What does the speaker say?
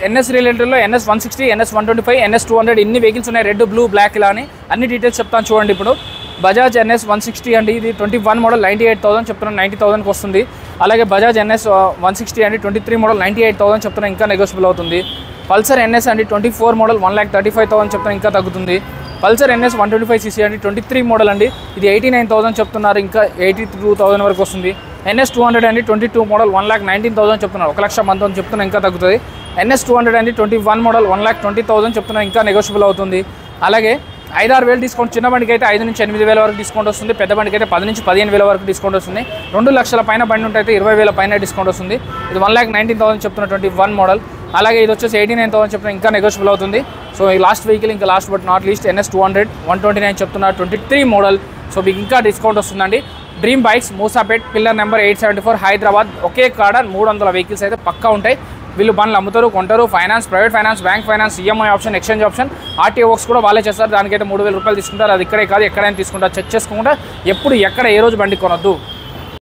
NS రిలేటెడ్లో NS160, NS125, NS200 ఇన్ని vehicles ఉన్నాయి. Red, blue, black ఇలా అని అన్ని డీటెయిల్స్ చెప్తాను చూడండి. ఇప్పుడు బజాజ్ NS160 అండి, ఇది 21 మోడల్ 98,000 చెప్తున్నాను, 90,000కి వస్తుంది. అలాగే బజాజ్ NS160 అండి 23 మోడల్ 98,000 చెప్తున్నాను, ఇంకా నెగోషియబుల్ అవుతుంది. పల్సర్ NS అండి 24 మోడల్ 1,35,000 చెప్తున్నాను, ఇంకా తగ్గుతుంది. పల్సర్ NS125cc అండి 23 మోడల్ అండి, ఇది 89,000 చెప్తున్నారు, ఇంకా 82,000 వరకు వస్తుంది. NS200 అండి 22 మోడల్ 1,19,000 చెప్తున్నారు, 1,19,000 చెప్తున్నారు, ఇంకా తగ్గుతుంది. NS200 అండి 21 మోడల్ 1,20,000 చెప్తున్నారు, ఇంకా నెగోషియబుల్ అవుతుంది. అలాగే 5-6,000 డిస్కౌంట్, చిన్న బండికి అయితే 5 నుంచి 8,000 వరకు డిస్కౌంట్ వస్తుంది. పెద్ద బండికి అయితే 10 నుంచి 15,000 వరకు డిస్కౌంట్ వస్తుంది. 2 లక్షల పైన బండి ఉంటే అయితే 20,000 పైన డిస్కౌంట్ వస్తుంది. ఇది 1,19,000 చెప్తున్న 21 మోడల్. అలాగే ఇది వచ్చేసి 89,000 చెప్తున్నా, ఇంకా నెగోషియబుల్ అవుతుంది. సో ఈ లాస్ట్ వెహికల్, ఇంకా last but not least NS200 129 చెప్తున్నారు, 23 మోడల్. సో మీకు ఇంకా డిస్కౌంట్ వస్తుందండి. Dream bikes, Moosapet, pillar number 874, Hyderabad. ఒకే కాడ 300 వెహికల్స్ అయితే పక్కా ఉంటాయి. వీళ్ళు బండ్లు అమ్ముతారు, కొంటారు. Finance, private finance, bank finance, EMI option, exchange option, RTO works కూడా వాళ్ళే చేస్తారు. దానికైతే 3,000 రూపాయలు తీసుకుంటారు. అది ఇక్కడే కాదు, ఎక్కడైనా తీసుకుంటారు. చెక్ చేసుకుంటే ఎప్పుడు ఎక్కడ ఏ రోజు బండి కొనొద్దు.